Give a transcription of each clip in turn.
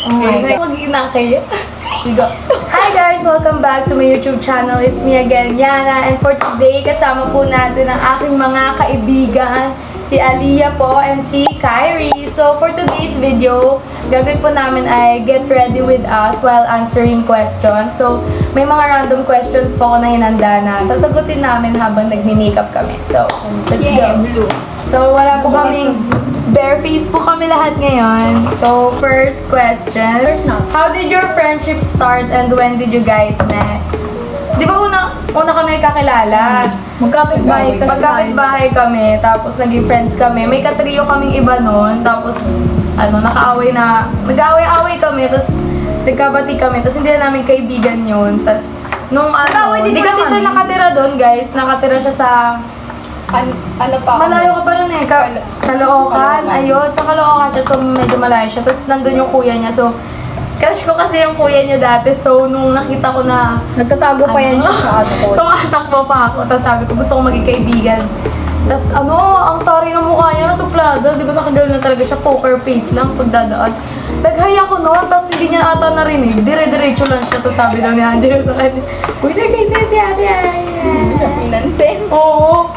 Oh my God. Mag-ina kayo. Hi guys! Welcome back to my YouTube channel. It's me again, Yana. And for today, kasama po natin ang aking mga kaibigan, si Aliyah po and si Kyrie. So for today's video, gagawin po namin ay get ready with us while answering questions. So may mga random questions po ako na hinanda na sasagutin namin habang nagmi-makeup kami. So let's go! So wala po kaming bare face po kami lahat ngayon. So first question, how did your friendship start and when did you guys met? Di ba una kami kakilala? Magkapit-bahay kami, tapos naging friends kami. May katrio kaming iba nun, tapos nag-away-away kami, tapos nagkabati kami, tapos hindi na namin kaibigan yun. Tapos nung hindi kasi siya nakatira doon guys, nakatira siya sa malayo ka pa rin eh, Caloocan, ayun, sa Caloocan siya, so medyo malayo siya, tapos nandun yung kuya niya, so crush ko kasi yung kuya niya dati, so nung nakita ko na Nagtatago pa yan siya sa ko. tumatakbo pa ako, tapos sabi ko gusto kong maging kaibigan. Tapos ang tari ng mukha niya, nasuplado, di ba nakagawin na talaga siya, poker face lang pagdadaan. Naghaya ko noon, tapos hindi niya ata narinig, dire-diretso lang siya, tapos sabi daw ni Angelo sa kanya, uy, nag-isa si Ate Pinansin? Oo.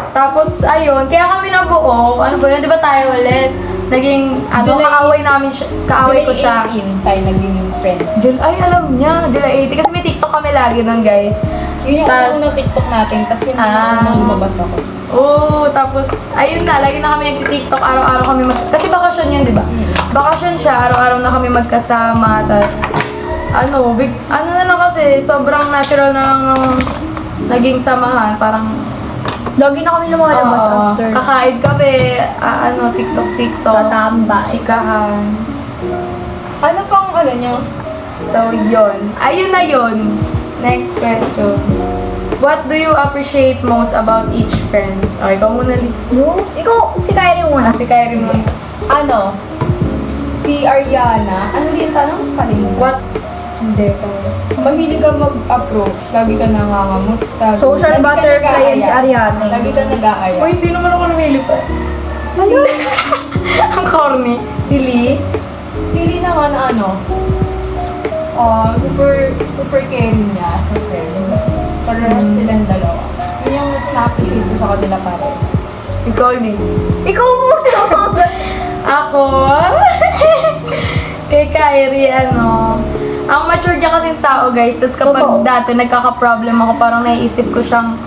Tapos, ayun, kaya kami nabuo, ano ba yun, di ba tayo ulit? Naging, kaaway namin siya, kaaway ko siya. July 18 tayo naging friends. Ay, alam niya, July 80, kasi may TikTok kami lagi nun, guys. Yun yung unang TikTok natin, tapos yun yung lumabas ako. Oo, tapos, ayun na, lagi na kami nag-TikTok, araw-araw kami kasi bakasyon yun, di ba? Bakasyon siya, araw-araw na kami magkasama, tapos, na lang kasi, sobrang natural na lang nung naging samahan, parang, Lagi na kami lumalabas after. kakain kami, TikTok, Tatamba. chikahan. Ano pang niyo? So, yun. Ayun na yun. Next question. What do you appreciate most about each friend? Okay, ikaw muna, Lee. No? Ikaw, si Kyrie muna. Si Kyrie muna. Si Ariana. Ano rin yung tanong? Kalimutan. What? Hindi ko. Mahilig ka mag-approach, lagi ka nangangamusta. Social lagi ka butterfly yan si nag-aaya. Ariana. Lagi ka nag-aaya. Uy, hindi naman ako namili pa. Ang corny. Si Lee. Si Lee naman super caring niya sa friend. Parehas silang dalawa. Yun yung mas na-appreciate ko sa kanila parehas. Ikaw, Lee. Ikaw muna! Ako? Kay Kyrie, ang mature niya kasing tao, guys. Tapos kapag dati nagkaka-problem ako, parang naiisip ko siyang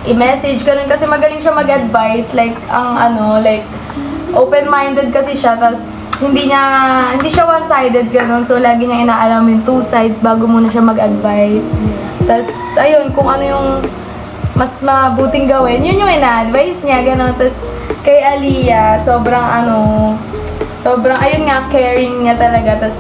i-message, ganun. Kasi magaling siya mag-advise. Like, open-minded kasi siya. Tapos, hindi siya one-sided, ganun. So, lagi niya inaalam yung two sides bago muna siya mag-advise. Tapos, ayun, kung ano yung mas mabuting gawin, yun yung ina-advise niya, ganun. Tapos, kay Aliyah, sobrang, ayun nga, caring niya talaga.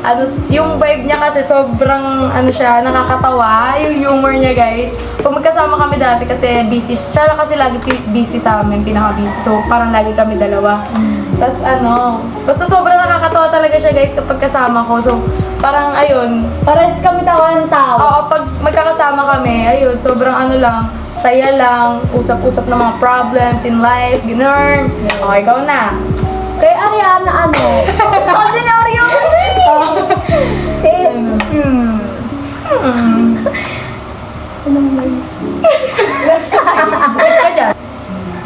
Tapos, yung vibe niya kasi sobrang, siya, nakakatawa. Yung humor niya, guys. Pag magkasama kami dati kasi busy, siya lang kasi lagi busy sa amin, pinaka-busy. So, parang lagi kami dalawa. Tapos, basta sobrang nakakatawa talaga siya, guys, kapag kasama ko. So, parang, ayun. Pares kami tawa ng tawa. Oo, pag magkakasama kami, ayun, sobrang saya lang, usap-usap ng mga problems in life, gano'n. Okay, ikaw na. Kay Ariana, Scenario!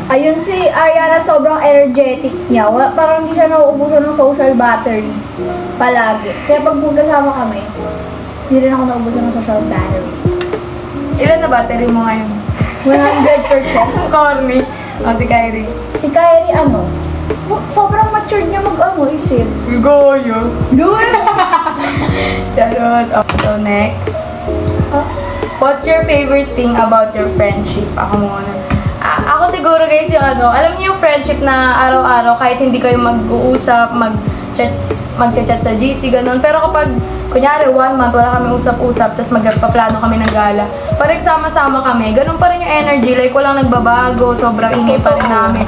Ayun si Ariana, sobrang energetic niya. Parang hindi siya nauubusan ng social battery. Palagi. Kaya pag magkasama kami, hindi rin ako nauubusan ng social battery. Ilan na battery mo ngayon? 100%. Corny. Si Kyrie. Si Kyrie, sobrang matured niya isip. Goyo. Charot. So, next. What's your favorite thing about your friendship? Ako muna. Ako siguro guys alam niyo yung friendship na araw-araw kahit hindi kayo mag-uusap, mag-chat sa GC, ganun. Pero kapag, kunyari, 1 month, wala kami usap-usap, tapos magpaplano kami ng gala, parang sama-sama kami, ganun pa rin yung energy, like walang nagbabago, sobrang ingay pa rin namin.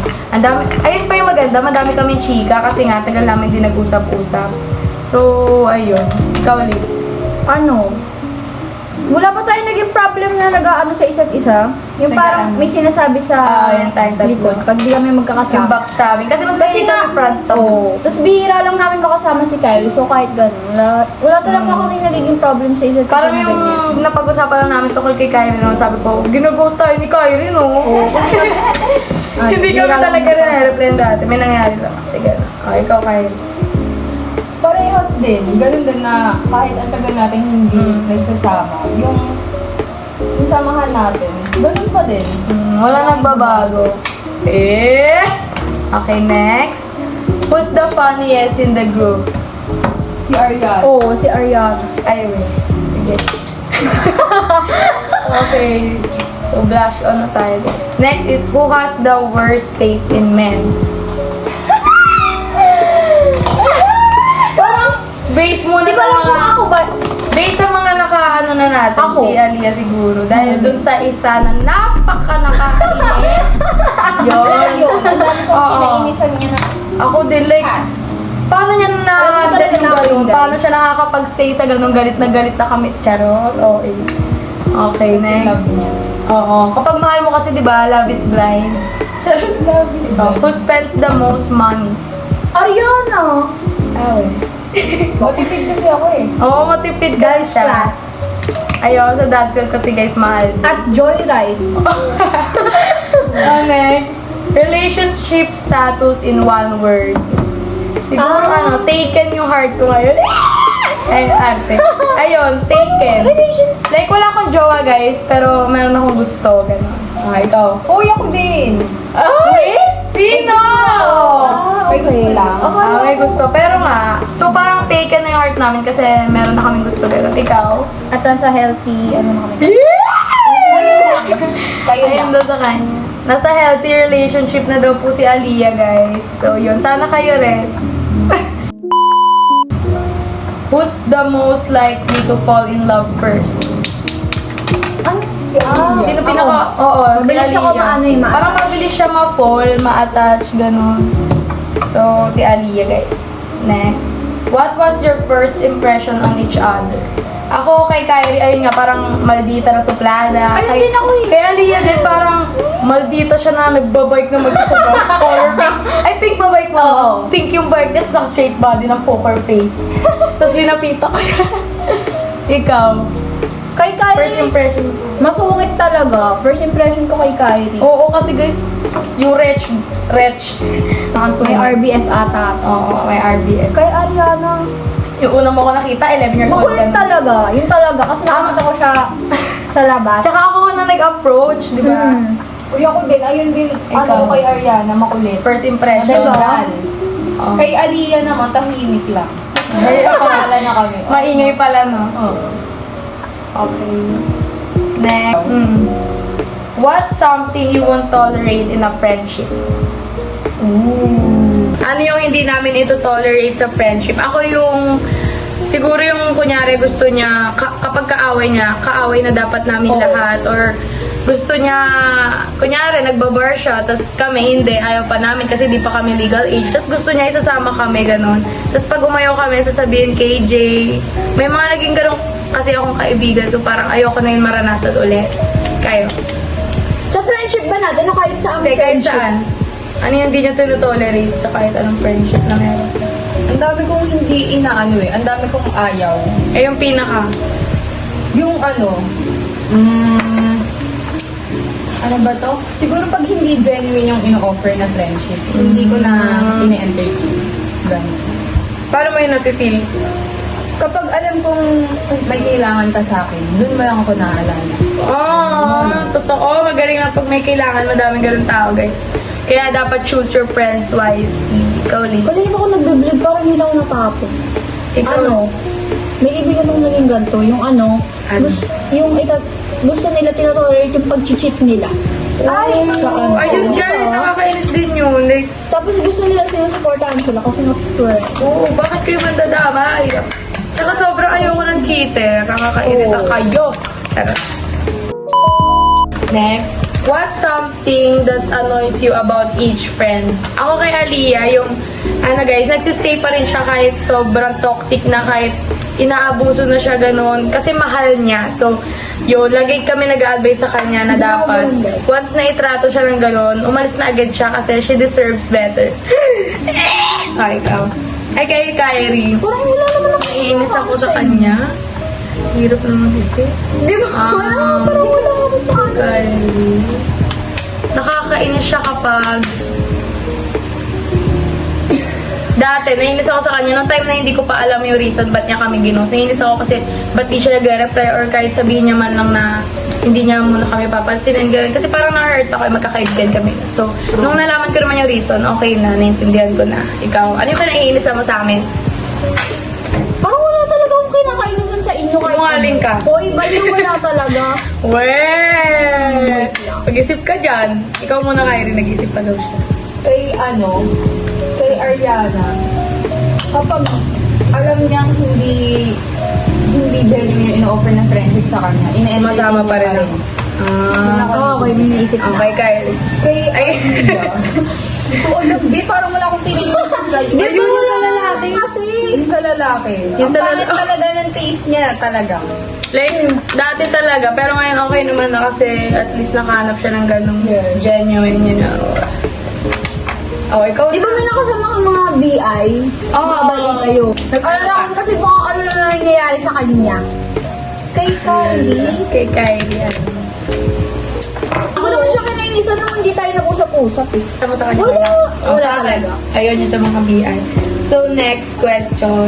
Ayun pa yung maganda, madami kaming chika, kasi nga, tagal namin din nag-usap-usap. So, ayun. Ikaw, Lee. Wala pa tayo naging problem na nag-aano sa isa't isa. Yung parang Nag-aano? may sinasabi sa yan tayong tatlo. likod. Pag di kami Yung magkakasama. backstabbing. Kasi mas Kasi kasi nga, kami friends to. Oo. Tapos bihira lang namin makasama si Kylie. So kahit ganun, wala talaga ako rin nagiging problem sa isa't isa. Parang na yung ganyan. napag-usapan lang namin tungkol kay Kyrie noon, sabi ko, ginaghost tayo ni Kyrie, no? Ay, Hindi bihira kami lang talaga makasama. na-airplane dati. May nangyari lang. Sige na. Okay, ikaw, Kyrie. Parehas din. Ganun din na kahit ang tagal natin hindi nagsasama, yung samahan natin, ganun pa din. Wala nagbabago. Eh? Okay, next. Who's the funniest in the group? Si Ariana. Oo, si Ariana. Ay, wait. Sige. Okay. So, blush on na tayo, guys. Next is, who has the worst taste in men? Parang, base muna Hindi ko sa alam mga... kung ako ba. Based sa mga nakaano na natin, Ako. si Alia siguro. Dahil dun sa isa na nakakainis. Yun. Yun. Ang dami kong Oo. kinainisan niya na. Ako din, like, paano niya Alam mo na-handle talaga yung namin, ganun? guys. Paano siya nakakapag-stay sa ganun? Galit na kami. Charot? Okay. Okay, Kasi next. love niya. Oo. Kapag mahal mo kasi, di ba, love is blind. Charot. Love is Ikaw, who spends the most money? Ariana! Ay. Matipid kasi ako eh. Oo, matipid kasi Dance siya. class. Ayoko sa dance class kasi guys, mahal. At Joyride. Next. Relationship status in one word. Siguro taken yung heart ko ngayon. Ay, arte. Ayun, taken. Like, wala akong jowa guys, pero meron akong gusto. Ganon. Ikaw. Uy, ako din. Wait! Sino? May gusto lang. May gusto. Pero nga, so parang taken na yung heart namin kasi meron na kaming gusto. Ganon. Ikaw? At nasa healthy, ano na kami. Kayo Ayun lang. daw sa kanya. Nasa healthy relationship na daw po si Alia, guys. So, yun. Sana kayo rin. Who's the most likely to fall in love first? Ano? Si Sino pinaka... Oo, si Mabilis Alia. ako maano eh, ma- Parang mabilis siya ma-fall, ma-attach, ganun. So, si Alia, guys. Next. What was your first impression on each other? Ako kay Kyrie, ayun nga, parang maldita na suplada. Ayun din ako eh. Kay Alia din, parang maldita siya na nagbabike na mag-isa ba? Color pink. Ay, pink ba bike mo? Oo. Pink yung bike niya, tapos straight body ng poker face. Tapos pinapita ko siya. Ikaw, Kay first Kylie, impressions. masungit talaga. First impression ko kay Kylie. Oo, kasi guys, yung wretch. May RBF ata. Oo, may RBF. Kay Ariana, Yung una mo ko nakita, 11 years old ka makulit na. talaga. Yun talaga. Kasi nakakita ko siya sa labas. Tsaka ako na nag-approach, di ba? Uy, ako din. Ayun din. Ikaw. Ano ko kay Ariana, makulit. First impression. Madaldal. Oh. Kay Aliyah naman, tahimik lang. Ay, Pakala na kami. Maingay pala, no? Oo. Okay. Next. What's something you won't tolerate in a friendship? Ano yung hindi namin ito tolerate sa friendship? Ako yung, siguro yung kunyari gusto niya, kapag kaaway niya, kaaway na dapat namin lahat. Or gusto niya, kunyari nagbabar siya, tapos kami hindi, ayaw pa namin kasi di pa kami legal age. Tapos gusto niya isasama kami, ganon. Tapos pag umayaw kami, sasabihin kay Jay, may mga naging ganon kasi akong kaibigan, so parang ayoko na yun maranasan ulit. Kayo? Sa friendship ba natin o kahit sa Hindi, kahit saan. Ano yung hindi nyo tinotolerate sa kahit anong friendship na meron? Ang dami kong hindi inaano eh. Ang dami kong ayaw. Eh, yung pinaka. Yung ano, ano ba to? Siguro pag hindi genuine yung ino-offer na friendship, hindi ko na ine-entertain. Ganun. Paano mo yun nafe-feel? Kapag alam kong may kailangan ka sa akin, dun mo lang ako naalala. Totoo. Magaling na pag may kailangan. Madaming ganun tao, guys. Kaya dapat choose your friends wisely. Ikaw, Lee. Kanina ako nagbe-vlog, parang hindi lang ako natapos. Ikaw, Ano? May ibigan nung naging ganito, yung ano, Ano? gusto nila tinotolerate yung pag-cheat nila. Ay, Sa ano. ayun guys, nakakainis din yun. Like, Tapos gusto nila sinusuportahan sila kasi na-swear. bakit kayo mandadamay? Saka sobrang ayoko ng cheater. Nakakainit na kayo. Charot. Next, what's something that annoys you about each friend? Ako kay Aliyah, yung ano guys, nagsistay pa rin siya kahit sobrang toxic na, kahit inaabuso na siya ganun. Kasi mahal niya. So, yun, lagi kami nag-a-advise sa kanya na dapat, once na itrato siya ng ganun, umalis na agad siya kasi she deserves better. Ay, ikaw. Ay, kay Kyrie. Parang wala naman ako. Iinis ako sa kanya. Hirap na mag-isip. Di ba? Parang wala ako sa kanya. Kyrie. Nakakainis siya kapag dati, nainis ako sa kanya. Nung time na hindi ko pa alam yung reason ba't niya kami ginost. Nainis ako kasi ba't di siya nagre-reply or kahit sabihin niya man lang na hindi niya muna kami papansin and gano'n. Kasi parang na-hurt ako, magkakaibigan kami. So, nung nalaman ko naman yung reason, okay na, naintindihan ko na. Ikaw, ano yung naiinis mo sa amin? Parang wala talaga akong kinakainisan sa inyo. Sinungaling ka. Hoy, baliw wala talaga. Weh! Pag-isip ka dyan. Ikaw muna, Kyrie, nag-isip pa daw siya. Kay kay Ariana, kapag alam niyang hindi genuine yung ino-offer ng friendship sa kanya, Sumasama pa rin ako. Okay, may naisip na. Okay, Kylie. Kay Ay, oo, di, parang wala akong pinilisan sa'yo. Di ba Ayun, wala sa lalaki? Kasi, Yung sa lalaki. Yung Ang sa pangit lalaki. talaga ng taste niya talaga. like, dati talaga. Pero ngayon okay naman na kasi at least nakahanap siya ng ganong Yeah. genuine, you know. Oh, ikaw di ba may nakasama kang mga BI? Oo. Babalik kayo. Nag-alala kasi baka ano na nangyayari sa kanya. Kay Kylie, Kay Kylie, yan. ako naman siya kinainisan nung hindi tayo nag-usap-usap eh. Tama sa kanya. Wala. Oh, Wala sa akin. talaga. Ayun yung sa mga BI. So, next question.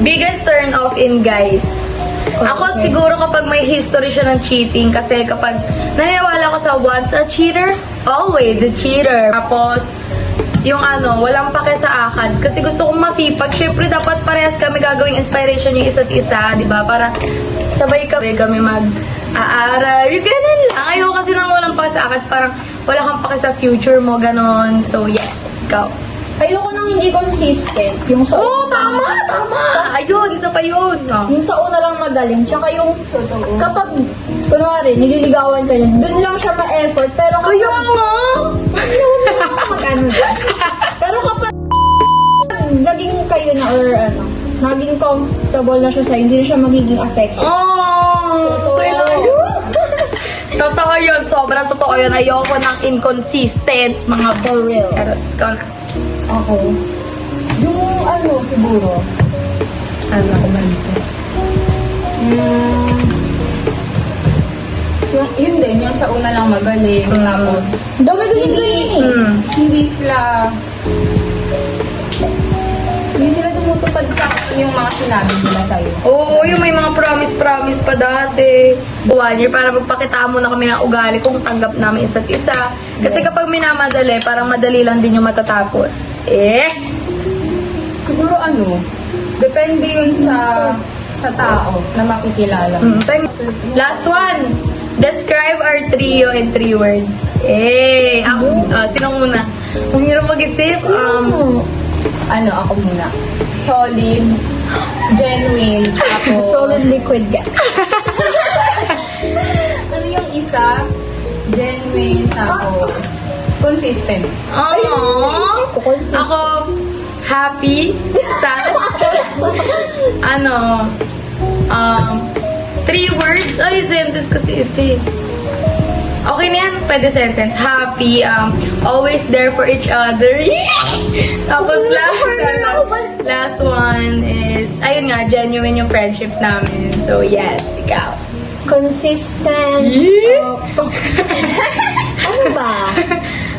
Biggest turn off in guys. Ako siguro kapag may history siya ng cheating kasi kapag naniniwala ko sa once a cheater, always a cheater. Tapos, yung ano, walang pake sa akads. Kasi gusto kong masipag. Syempre, dapat parehas kami gagawing inspiration yung isa't isa, di ba? Para sabay kami mag-aaral. Yung ganun lang. Ayoko kasi nang walang pake sa akads. Parang wala kang pake sa future mo, ganon. So, yes, go. Ayoko nang hindi consistent. Yung sa Oo, tama, tama. Ayun, isa pa yun. Oh. Yung sa una lang magaling. Tsaka yung kapag, kunwari, nililigawan ka niya, dun lang siya ma-effort. Pero kapag, Kaya nga. mag-ano din. Pero kapag naging kayo na or ano, naging comfortable na siya sa'yo, hindi na siya magiging affection. Oh, kailan yun? Totoo yun. Sobrang totoo yun. Ayoko ng inconsistent mga For real. Charot. Ikaw na. Ako, yung ano siguro, Ano ako maisip? yun din, yung sa una lang magaling, tapos Dami ko yung ganyan eh. hindi sila tumutupad sa yung mga sinabi nila sa'yo. Oo, yung may mga promise pa dati. 1 year para magpakita mo na kami ng ugali kung tanggap namin isa't isa. Kasi kapag minamadali, parang madali lang din yung matatapos. Siguro ano, depende yun sa tao na makikilala. Last one. Describe our trio in 3 words. Ako, sino muna? Ang hirap mag-isip. Ano, ako muna. Solid, genuine, tapos... Solid liquid gas. Ano yung isa? Genuine, tapos... Consistent. Consistent. Ako, happy, sad, 3 words. Ay, sentence kasi isa. Okay na yan, pwede sentence. Happy, always there for each other. Tapos last one is, ayun nga, genuine yung friendship namin. So, yes, ikaw. Consistent. Ano ba?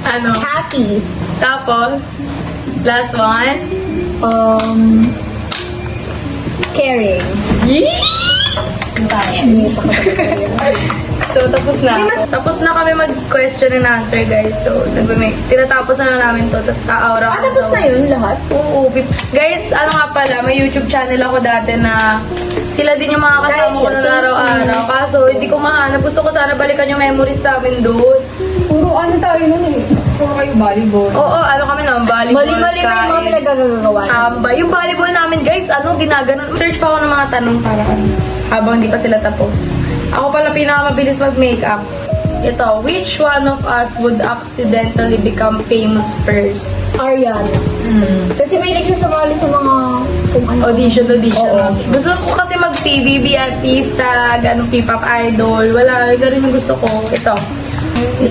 Ano? Happy. Tapos, last one. Caring. So, tapos na. Tapos na kami mag-question and answer, guys. So, tinatapos na namin to. Tapos, ka-aura ko. Tapos na yun lahat? Oo. Guys, ano nga pala, may YouTube channel ako dati na sila din yung mga kasama ko na araw-araw. Kaso, hindi ko mahanap. Gusto ko sana balikan yung memories namin doon. Puro ano tayo nun eh. Puro kayo volleyball. Oo, ano kami naman, volleyball. Mali-mali na yung mga kain. pinagagagawa. Yung volleyball namin, guys, ginaganon. Search pa ako ng mga tanong para habang hindi pa sila tapos. Ako pala pinakamabilis mag-makeup. Ito, which one of us would accidentally become famous first? Ariana. Kasi may siya sumali sa mga kung ano. Audition. Oo. Gusto ko kasi mag-PBB artista, ganun P-pop idol. Wala, ganun yung gusto ko. Ito.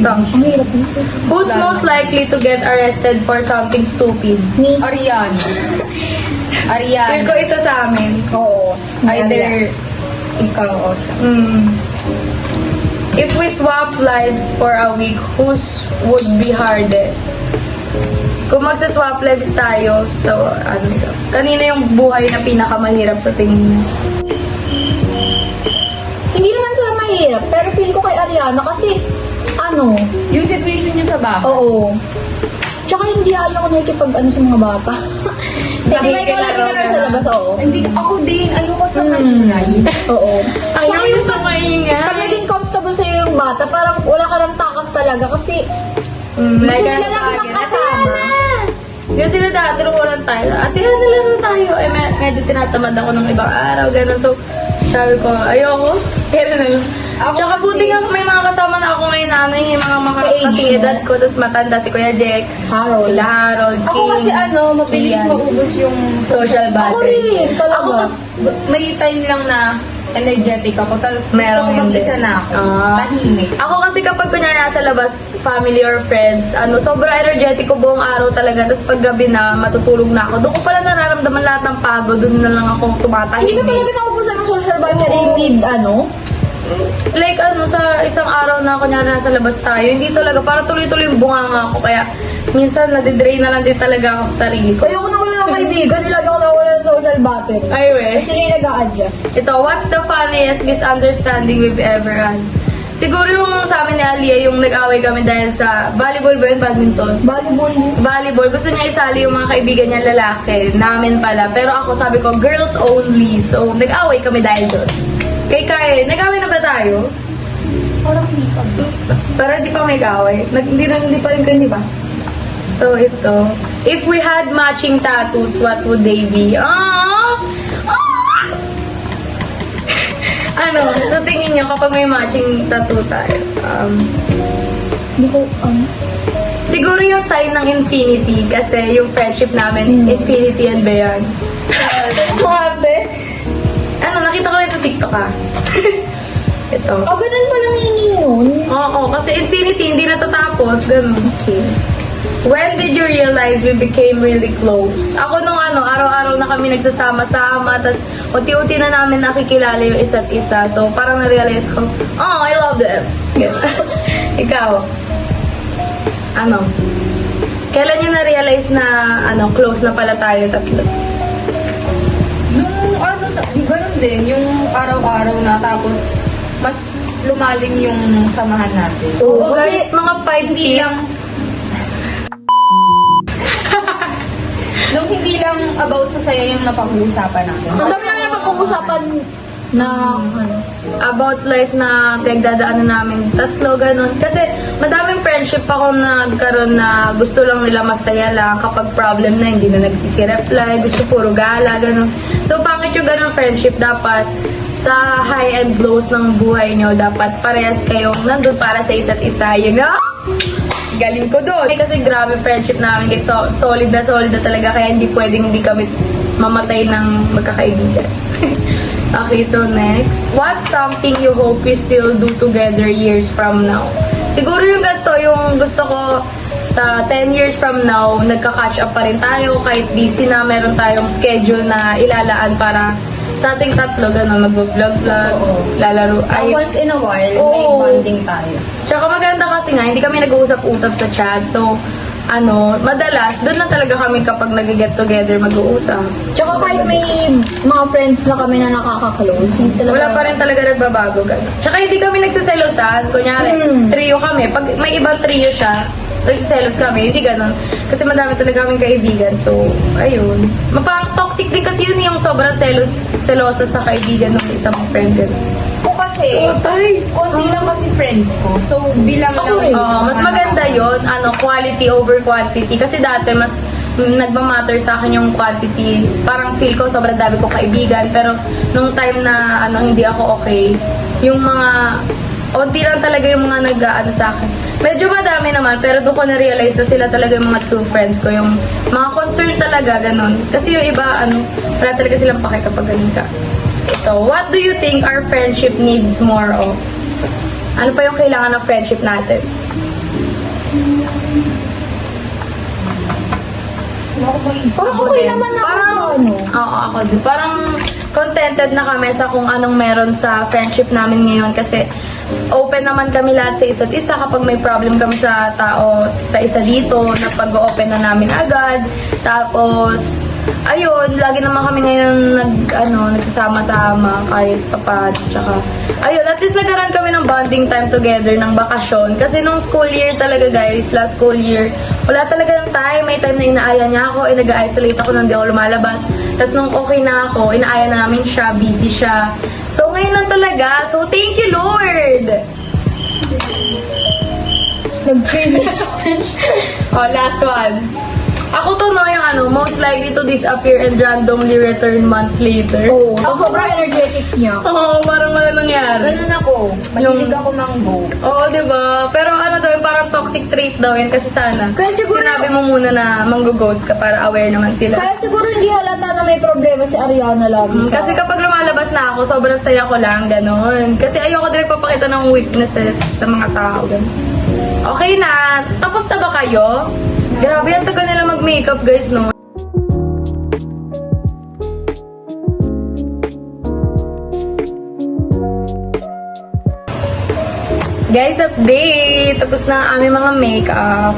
Ang hirap nito. Who's most likely to get arrested for something stupid? Ni? Ariana. Feel Ariana. ko isa sa amin. Oo. Either ikaw o siya. If we swap lives for a week, whose would be hardest? Kung magsa-swap lives tayo, so ano ito? Kanina yung buhay na pinakamahirap sa tingin niyo? Hindi naman sila mahirap, pero feel ko kay Ariana kasi, ano, Yung situation niyo sa bahay. oo. Tsaka hindi ayaw ko nakikipag ano sa mga bata. Kasi may kalagi na sa labas, oo. Hindi, ako din. Ayoko sa maingay. Oo. Ayaw Tsaka yung sa maingay. Pag naging comfortable sa'yo yung bata, parang wala ka ng takas talaga kasi Like, gusto nila lagi makasama. Yung sila dati, walang tayo. Ate, nalaro tayo. Eh, medyo tinatamad ako ng ibang araw, gano'n. So, sabi ko, ayoko. Kaya na lang. Tsaka buti nga may mga kasama na ako ngayon na ano, yung mga Ka-age kasing mo. edad ko, tapos matanda si Kuya Jack, Harold. sila Harold, Ako King. kasi mabilis Ian. maubos yung Social Ako battery. rin, talaga. Ako mas, may time lang na energetic ako. Tapos Meron gusto ko hindi. mag-isa na ako. Ah. Tahimik. Ako kasi kapag kunyari nasa labas, family or friends, sobrang energetic ko buong araw talaga. Tapos pag gabi na, matutulog na ako. Doon ko pala nararamdaman lahat ng pagod. Doon na lang ako tumatahimik. Hindi ka talaga naubusan ng social battery with ano? Like sa isang araw na kunyari nasa labas tayo, hindi talaga, para tuloy-tuloy yung bunganga ako. Kaya minsan nadidrain na lang din talaga ako sa sarili ko. Kaya ako nawala ng kaibigan, nilagi ako nawala ng social battery. Ay, we. Kasi rin nag-a-adjust. Ito, what's the funniest misunderstanding we've ever had? Siguro yung sa amin ni Aliyah, yung nag-away kami dahil sa volleyball ba yun, badminton? Volleyball. Volleyball. Gusto niya isali yung mga kaibigan niya lalaki, namin pala. Pero ako sabi ko, girls only. So, nag-away kami dahil doon. Kay, nag-away na ba tayo? Parang hindi pa. Para di pa may away. Hindi pa rin kayo, di ba? So, ito. If we had matching tattoos, what would they be? Ano? Sa tingin niyo kapag may matching tattoo tayo? Hindi ko, Siguro yung sign ng infinity kasi yung friendship namin, infinity and beyond. Ate? Nakita ko lang sa TikTok Ito. ganun pa lang meaning nun. Oo, kasi infinity, hindi natatapos. Ganun. Okay. When did you realize we became really close? Ako nung araw-araw na kami nagsasama-sama, tas unti-unti na namin nakikilala yung isa't isa. So, parang na-realize ko, oh, I love them. Ikaw? Kailan nyo na-realize na, close na pala tayo tatlo? Ganun din, yung araw-araw na tapos mas lumalim yung samahan natin. Oo, guys, mga 5 Hindi feet. lang nung hindi lang about sa saya yung napag-uusapan natin. Ang dami namin napag-uusapan na, About life na pinagdadaanan namin tatlo, ganun. Kasi madaming friendship ako na nagkaroon na gusto lang nila masaya lang. Kapag problem na, hindi na nagsisi-reply. Gusto puro gala, ganun. So, pangit yung ganun friendship. Dapat sa high and lows ng buhay nyo, dapat parehas kayong nandun para sa isa't isa. You know? Galing ko doon. Kasi grabe friendship namin. Kasi solid na talaga. Kaya hindi pwedeng hindi kami mamatay ng magkakaibigan. Okay, so next. What's something you hope we still do together years from now? Siguro yung ganito, yung gusto ko sa 10 years from now, nagka-catch up pa rin tayo. Kahit busy na, meron tayong schedule na ilalaan para sa ating tatlo, gano'n, mag-vlog, lalaro. Once in a while, may Oo. bonding tayo. Tsaka maganda kasi nga, hindi kami nag-uusap-usap sa chat. So, madalas, doon na talaga kami kapag nag-get together mag-uusap. tsaka kahit may mga friends na kami na nakaka-close, hindi talaga. Wala pa rin talaga nagbabago gano'n. Tsaka hindi kami nagsiselosan. Kunyari, trio kami. Pag may ibang trio siya, nagsiselos kami. Hindi gano'n. Kasi madami talaga kaming kaibigan. So, ayun. Parang toxic din kasi yun yung sobrang selosa sa kaibigan ng isang friend. Ako kasi, konti lang kasi friends ko. So, bilang Ako rin. Mas maganda yon, quality over quantity. Kasi dati, mas nagmamatter sa akin yung quantity. Parang feel ko sobrang dami ko kaibigan. Pero, nung time na hindi ako okay, yung mga Onti lang talaga yung mga nag-aano sa akin. Medyo madami naman, pero doon ko na-realize na sila talaga yung mga true friends ko. Yung mga concern talaga, ganun. Kasi yung iba, wala talaga silang pake kapag ganun ka. Ito, what do you think our friendship needs more of? Ano pa yung kailangan ng friendship natin? Parang okay naman ako Parang, sa ano. oo, ako din. Parang contented na kami sa kung anong meron sa friendship namin ngayon kasi open naman kami lahat sa isa't isa kapag may problem kami sa tao sa isa dito, napag-open na namin agad. Tapos, ayun, lagi naman kami ngayon nagsasama-sama kahit papad. Tsaka, ayun, at least nagkaroon kami ng bonding time together ng bakasyon. Kasi nung school year talaga guys, last school year, wala talaga ng time. May time na inaaya niya ako, nag-isolate ako nang di ako lumalabas. Tapos nung okay na ako, inaaya namin siya, busy siya. So ngayon lang talaga. So thank you Lord! Nag-freeze. Oh, last one. Ako to yung most likely to disappear and randomly return months later. Oo. Oh, sobrang energetic niya. Oo, parang wala nangyari. Ganun ako. Mahilig ako ng ghost. Oo, diba? Pero daw yun, parang toxic trait daw yun kasi sana Kaya siguro- sinabi mo muna na manggo-ghost ka para aware naman sila. Kaya siguro hindi halata na may problema si Ariana lagi sa... Kasi kapag lumalabas na ako, sobrang saya ko lang, ganun. Kasi ayoko din papakita ng weaknesses sa mga tao, ganun. Okay na. Tapos na ba kayo? Grabe, ang tagal nila mag-makeup, guys, no? Guys, update! Tapos na ang aming mga makeup.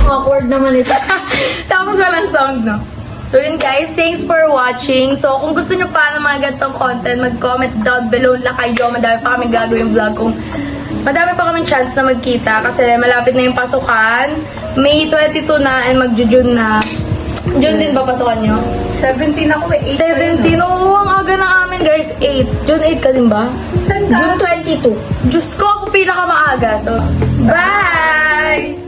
Awkward naman ito. Tapos walang sound, no? So yun guys, thanks for watching. So kung gusto nyo pa ng mga ganitong content, mag-comment down below na kayo. Madami pa kami gagawin vlog kung madami pa kaming chance na magkita kasi malapit na yung pasukan. May 22 na and mag-June na. June din ba pasukan nyo? 17 ako 8 17? Oo, ang aga na amin guys. 8. June 8 ka din ba? June 22. Diyos ko, ako pinakamaaga. So, bye!